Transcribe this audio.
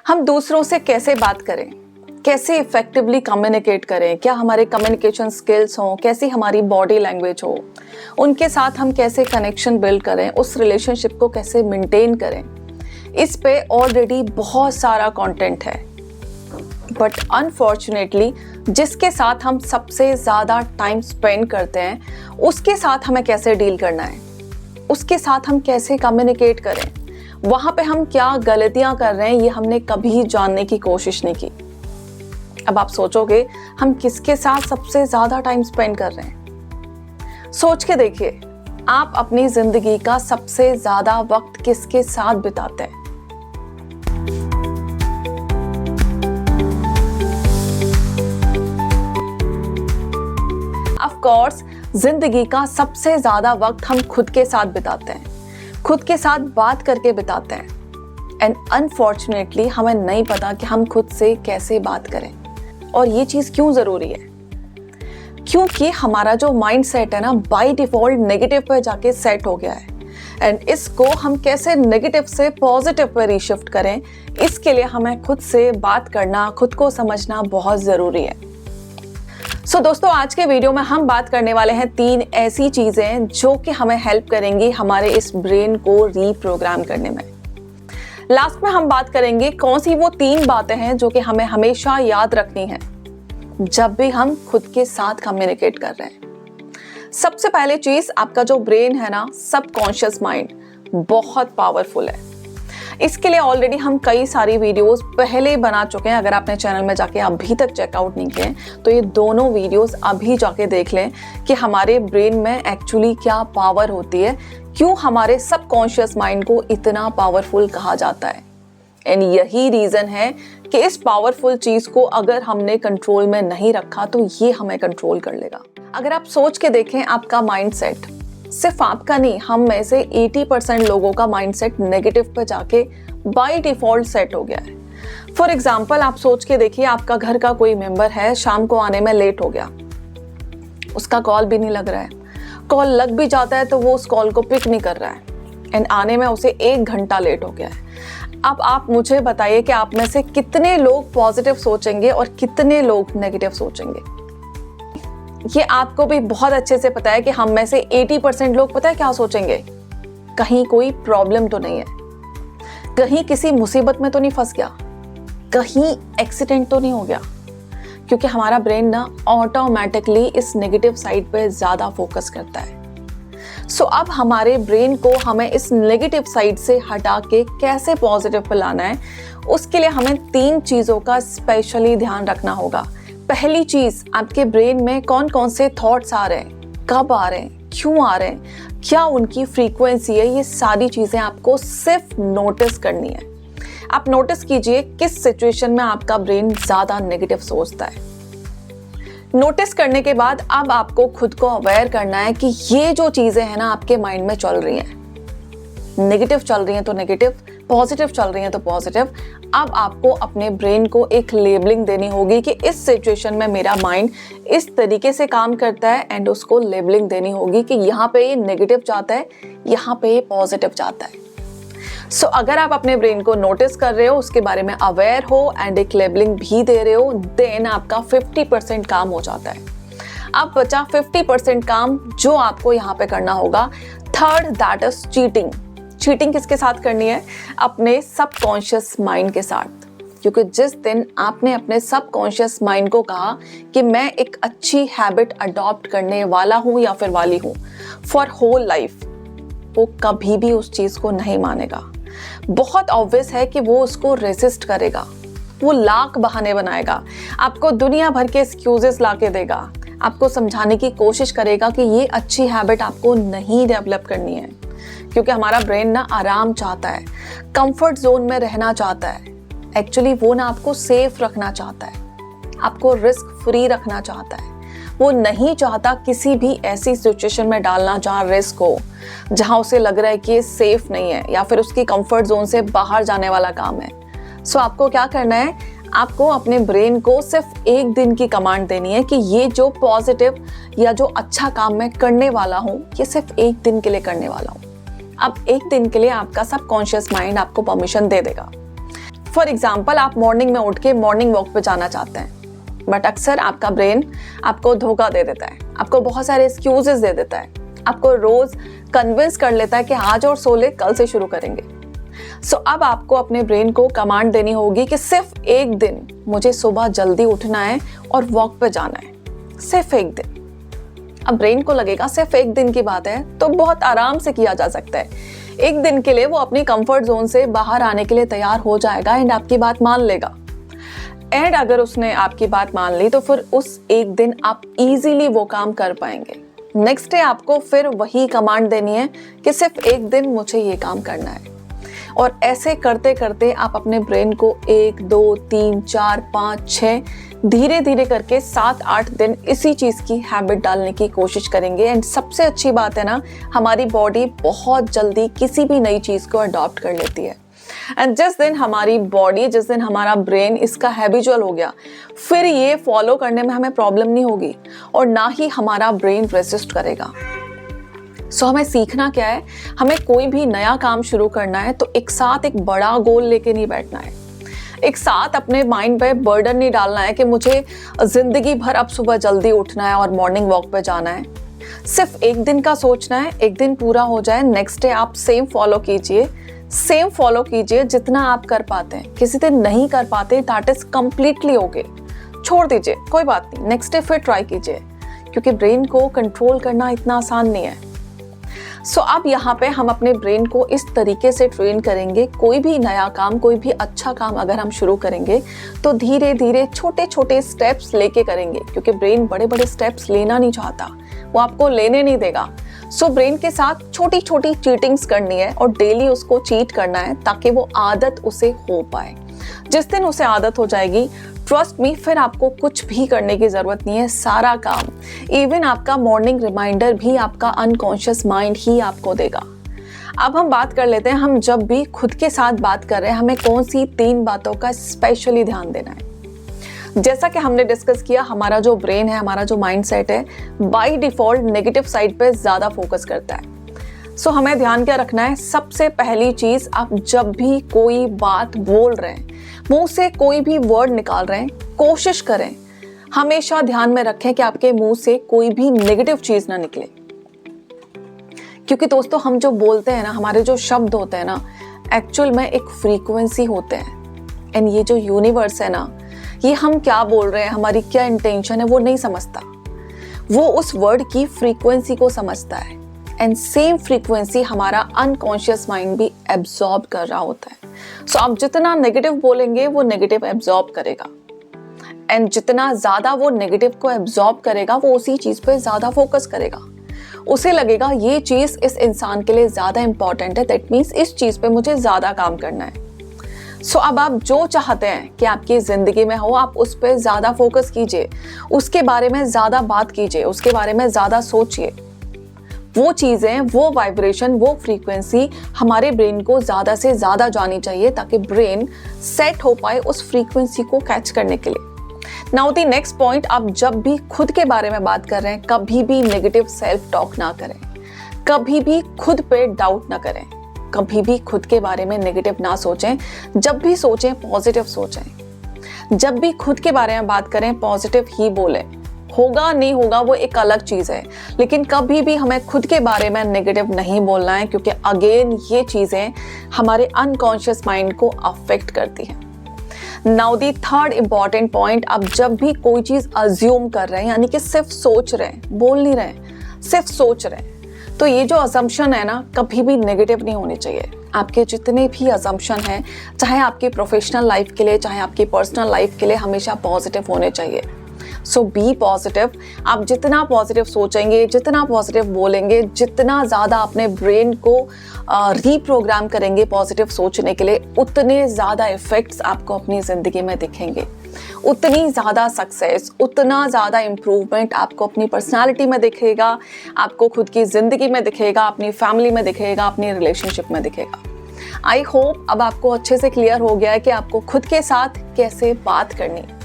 हम दूसरों से कैसे बात करें, कैसे इफेक्टिवली कम्युनिकेट करें, क्या हमारे कम्युनिकेशन स्किल्स हों, कैसी हमारी बॉडी लैंग्वेज हो, उनके साथ हम कैसे कनेक्शन बिल्ड करें, उस रिलेशनशिप को कैसे मेंटेन करें, इस पे ऑलरेडी बहुत सारा कंटेंट है। बट अनफॉर्चुनेटली जिसके साथ हम सबसे ज़्यादा टाइम स्पेंड करते हैं उसके साथ हमें कैसे डील करना है, उसके साथ हम कैसे कम्युनिकेट करें, वहाँ पे हम क्या गलतियाँ कर रहे हैं ये हमने कभी जानने की कोशिश नहीं की। अब आप सोचोगे हम किसके साथ सबसे ज़्यादा टाइम स्पेंड कर रहे हैं। सोच के देखिए, आप अपनी ज़िंदगी का सबसे ज़्यादा वक्त किसके साथ बिताते हैं। ऑफ कोर्स जिंदगी का सबसे ज्यादा वक्त हम खुद के साथ बिताते हैं, खुद के साथ बात करके बिताते हैं। एंड अनफॉर्चुनेटली हमें नहीं पता कि हम खुद से कैसे बात करें। और ये चीज़ क्यों ज़रूरी है? क्योंकि हमारा जो माइंड सेट है ना, बाय डिफॉल्ट नेगेटिव पे जाके सेट हो गया है। एंड इसको हम कैसे नेगेटिव से पॉजिटिव पे रीशिफ्ट करें, इसके लिए हमें खुद से बात करना, खुद को समझना बहुत ज़रूरी है। सो दोस्तों, आज के वीडियो में हम बात करने वाले हैं 3 ऐसी चीज़ें जो कि हमें हेल्प करेंगी हमारे इस ब्रेन को रीप्रोग्राम करने में। लास्ट में हम बात करेंगे कौन सी वो 3 बातें हैं जो कि हमें हमेशा याद रखनी है जब भी हम खुद के साथ कम्युनिकेट कर रहे हैं। सबसे पहली चीज़, आपका जो ब्रेन है ना, सबकॉन्शियस माइंड बहुत पावरफुल है। इसके लिए ऑलरेडी हम कई सारी वीडियोस पहले बना चुके हैं। अगर आपने चैनल में जाके अभी तक चेकआउट नहीं किए तो ये दोनों वीडियोस अभी जाके देख लें कि हमारे ब्रेन में एक्चुअली क्या पावर होती है, क्यों हमारे सबकॉन्शियस माइंड को इतना पावरफुल कहा जाता है। एंड यही रीज़न है कि इस पावरफुल चीज़ को अगर हमने कंट्रोल में नहीं रखा तो ये हमें कंट्रोल कर लेगा। अगर आप सोच के देखें, आपका माइंड सेट, सिर्फ आपका नहीं, हम में से 80% लोगों का माइंडसेट नेगेटिव पे जाके बाय डिफॉल्ट सेट हो गया है। फॉर एग्जाम्पल, आप सोच के देखिए, आपका घर का कोई मेंबर है, शाम को आने में लेट हो गया, उसका कॉल भी नहीं लग रहा है, कॉल लग भी जाता है तो वो उस कॉल को पिक नहीं कर रहा है, एंड आने में उसे 1 घंटा लेट हो गया है। अब आप मुझे बताइए कि आप में से कितने लोग पॉजिटिव सोचेंगे और कितने लोग नेगेटिव सोचेंगे। ये आपको भी बहुत अच्छे से पता है कि हम में से 80% लोग पता है क्या सोचेंगे, कहीं कोई प्रॉब्लम तो नहीं है, कहीं किसी मुसीबत में तो नहीं फंस गया, कहीं एक्सीडेंट तो नहीं हो गया। क्योंकि हमारा ब्रेन ना ऑटोमेटिकली इस नेगेटिव साइड पे ज़्यादा फोकस करता है। सो अब हमारे ब्रेन को हमें इस नेगेटिव साइड से हटा के कैसे पॉजिटिव पे लाना है, उसके लिए हमें 3 चीज़ों का स्पेशली ध्यान रखना होगा। पहली चीज, आपके ब्रेन में कौन कौन से थॉट्स आ रहे हैं, कब आ रहे हैं, क्यों आ रहे हैं, क्या उनकी फ्रीक्वेंसी है, ये सारी चीजें आपको सिर्फ नोटिस करनी है। आप नोटिस कीजिए किस सिचुएशन में आपका ब्रेन ज्यादा नेगेटिव सोचता है। नोटिस करने के बाद अब आपको खुद को अवेयर करना है कि ये जो चीजें हैं ना आपके माइंड में चल रही हैं, नेगेटिव चल रही हैं तो नेगेटिव, पॉजिटिव चल रही हैं तो पॉजिटिव। अब आपको अपने ब्रेन को एक लेबलिंग देनी होगी कि इस सिचुएशन में मेरा माइंड इस तरीके से काम करता है, एंड उसको लेबलिंग देनी होगी कि यहाँ पे ये नेगेटिव चाहता है, यहाँ पे ये पॉजिटिव चाहता है। सो अगर आप अपने ब्रेन को नोटिस कर रहे हो, उसके बारे में अवेयर हो एंड एक लेबलिंग भी दे रहे हो, देन आपका 50% काम हो जाता है। अब बचा 50% काम जो आपको यहाँ पे करना होगा। Third, that is cheating. Cheating किसके साथ करनी है? अपने सबकॉन्शियस माइंड के साथ। क्योंकि जिस दिन आपने अपने सबकॉन्शियस माइंड को कहा कि मैं एक अच्छी हैबिट अडॉप्ट करने वाला हूँ या फिर वाली हूँ फॉर होल लाइफ, वो कभी भी उस चीज़ को नहीं मानेगा। बहुत ऑब्वियस है कि वो उसको रेसिस्ट करेगा, वो लाख बहाने बनाएगा, आपको दुनिया भर के एक्सक्यूजेस ला के देगा, आपको समझाने की कोशिश करेगा कि ये अच्छी हैबिट आपको नहीं डेवलप करनी है। क्योंकि हमारा ब्रेन ना आराम चाहता है, कंफर्ट जोन में रहना चाहता है। एक्चुअली वो ना आपको सेफ रखना चाहता है, आपको रिस्क फ्री रखना चाहता है। वो नहीं चाहता किसी भी ऐसी सिचुएशन में डालना जहाँ रिस्क हो, जहाँ उसे लग रहा है कि ये सेफ नहीं है या फिर उसकी कंफर्ट जोन से बाहर जाने वाला काम है। सो आपको क्या करना है? आपको अपने ब्रेन को सिर्फ 1 दिन की कमांड देनी है कि ये जो पॉजिटिव या जो अच्छा काम मैं करने वाला हूँ, ये सिर्फ 1 दिन के लिए करने वाला हूँ। अब 1 दिन के लिए आपका सबकॉन्शियस माइंड आपको परमिशन दे देगा। फॉर एग्जाम्पल, आप मॉर्निंग में उठ के मॉर्निंग वॉक पे जाना चाहते हैं, बट अक्सर आपका ब्रेन आपको धोखा दे देता है, आपको बहुत सारे एक्सक्यूजेस दे देता है, आपको रोज कन्विंस कर लेता है कि आज और सो ले, कल से शुरू करेंगे। सो अब आपको अपने ब्रेन को कमांड देनी होगी कि सिर्फ एक दिन मुझे सुबह जल्दी उठना है और वॉक पे जाना है, सिर्फ एक दिन। अब ब्रेन को लगेगा सिर्फ एक दिन की बात है, तो बहुत आराम से किया जा सकता है। एक दिन के लिए वो अपनी कंफर्ट जोन से बाहर आने के लिए तैयार हो जाएगा एंड आपकी बात मान लेगा। एंड अगर उसने आपकी बात मान ली तो फिर उस एक दिन आप इजीली वो काम कर पाएंगे। नेक्स्ट डे आपको फिर वही कमांड देनी है कि सिर्फ एक दिन मुझे ये काम करना है। और ऐसे करते करते आप अपने ब्रेन को 1, 2, 3, 4, 5, 6 धीरे धीरे करके 7-8 दिन इसी चीज़ की हैबिट डालने की कोशिश करेंगे। एंड सबसे अच्छी बात है ना, हमारी बॉडी बहुत जल्दी किसी भी नई चीज़ को अडॉप्ट कर लेती है। एंड जिस दिन हमारी बॉडी, जिस दिन हमारा ब्रेन इसका हैबिचुअल हो गया, फिर ये फॉलो करने में हमें प्रॉब्लम नहीं होगी और ना ही हमारा ब्रेन रेसिस्ट करेगा। सो हमें सीखना क्या है, हमें कोई भी नया काम शुरू करना है तो एक साथ एक बड़ा गोल लेके नहीं बैठना है। एक साथ अपने माइंड पे बर्डन नहीं डालना है कि मुझे जिंदगी भर अब सुबह जल्दी उठना है और मॉर्निंग वॉक पे जाना है। सिर्फ एक दिन का सोचना है, एक दिन पूरा हो जाए, नेक्स्ट डे आप सेम फॉलो कीजिए जितना आप कर पाते हैं। किसी दिन नहीं कर पाते, दैट इज कम्प्लीटली ओके, छोड़ दीजिए, कोई बात नहीं, नेक्स्ट डे फिर ट्राई कीजिए, क्योंकि ब्रेन को कंट्रोल करना इतना आसान नहीं है। सो अब यहाँ पे हम अपने ब्रेन को इस तरीके से ट्रेन करेंगे, कोई भी नया काम, कोई भी अच्छा काम अगर हम शुरू करेंगे तो धीरे धीरे छोटे छोटे स्टेप्स लेके करेंगे, क्योंकि ब्रेन बड़े बड़े स्टेप्स लेना नहीं चाहता, वो आपको लेने नहीं देगा। सो ब्रेन के साथ छोटी छोटी चीटिंग्स करनी है और डेली उसको चीट करना है ताकि वो आदत उसे हो पाए। जिस दिन उसे आदत हो जाएगी, ट्रस्ट मी, फिर आपको कुछ भी करने की जरूरत नहीं है। सारा काम, इवन आपका मॉर्निंग रिमाइंडर भी आपका अनकॉन्शियस माइंड ही आपको देगा। अब हम बात कर लेते हैं, हम जब भी खुद के साथ बात कर रहे हैं हमें कौन सी 3 बातों का स्पेशली ध्यान देना है। जैसा कि हमने डिस्कस किया, हमारा जो ब्रेन है, हमारा जो माइंड सेट है, बाय डिफॉल्ट नेगेटिव साइड पे ज्यादा फोकस करता है। सो हमें ध्यान क्या रखना है, सबसे पहली चीज, आप जब भी कोई बात बोल रहे हैं, मुंह से कोई भी वर्ड निकाल रहे हैं, कोशिश करें हमेशा ध्यान में रखें कि आपके मुंह से कोई भी नेगेटिव चीज ना निकले। क्योंकि दोस्तों, हम जो बोलते हैं ना, हमारे जो शब्द होते हैं ना, एक्चुअल में एक फ्रीक्वेंसी होते हैं। एंड ये जो यूनिवर्स है ना, ये हम क्या बोल रहे हैं, हमारी क्या इंटेंशन है, वो नहीं समझता, वो उस वर्ड की फ्रीक्वेंसी को समझता है। एंड सेम फ्रीक्वेंसी हमारा अनकॉन्शियस माइंड भी एब्जॉर्ब कर रहा होता है। सो आप जितना नेगेटिव बोलेंगे वो नेगेटिव एब्जॉर्ब करेगा, एंड जितना ज्यादा वो नेगेटिव को एब्जॉर्ब करेगा वो उसी चीज पे ज्यादा फोकस करेगा। उसे लगेगा ये चीज इस इंसान के लिए ज्यादा इंपॉर्टेंट है, दैट मीन्स इस चीज पे मुझे ज्यादा काम करना है। सो अब आप जो चाहते हैं कि आपकी जिंदगी में हो, आप उस पर ज्यादा फोकस कीजिए, उसके बारे में ज्यादा बात कीजिए, उसके बारे में ज्यादा सोचिए। वो चीजें, वो वाइब्रेशन, वो फ्रीक्वेंसी हमारे ब्रेन को ज्यादा से ज्यादा जानी चाहिए ताकि ब्रेन सेट हो पाए उस फ्रीक्वेंसी को कैच करने के लिए। नाउ द नेक्स्ट पॉइंट, आप जब भी खुद के बारे में बात कर रहे हैं, कभी भी नेगेटिव सेल्फ टॉक ना करें, कभी भी खुद पे डाउट ना करें, कभी भी खुद के बारे में नेगेटिव ना सोचें। जब भी सोचें पॉजिटिव सोचें। जब भी खुद के बारे में बात करें पॉजिटिव ही बोलें। होगा नहीं होगा वो एक अलग चीज है, लेकिन कभी भी हमें खुद के बारे में नेगेटिव नहीं बोलना है, क्योंकि अगेन ये चीजें हमारे अनकॉन्शियस माइंड को अफेक्ट करती हैं। Now the third important point, आप जब भी कोई चीज अज्यूम कर रहे हैं, यानी कि सिर्फ सोच रहे हैं, बोल नहीं रहे हैं, सिर्फ सोच रहे हैं, तो ये जो असम्पशन है ना, कभी भी नेगेटिव नहीं होने चाहिए। आपके जितने भी असम्पशन हैं, चाहे आपकी प्रोफेशनल लाइफ के लिए, चाहे आपकी पर्सनल लाइफ के लिए, हमेशा पॉजिटिव होने चाहिए। सो बी पॉजिटिव। आप जितना पॉजिटिव सोचेंगे, जितना पॉजिटिव बोलेंगे, जितना ज़्यादा अपने ब्रेन को रीप्रोग्राम करेंगे पॉजिटिव सोचने के लिए, उतने ज़्यादा इफ़ेक्ट्स आपको अपनी ज़िंदगी में दिखेंगे, उतनी ज़्यादा सक्सेस, उतना ज़्यादा इम्प्रूवमेंट आपको अपनी पर्सनालिटी में दिखेगा, आपको खुद की ज़िंदगी में दिखेगा, अपनी फैमिली में दिखेगा, अपनी रिलेशनशिप में दिखेगा। आई होप अब आपको अच्छे से क्लियर हो गया है कि आपको खुद के साथ कैसे बात करनी है।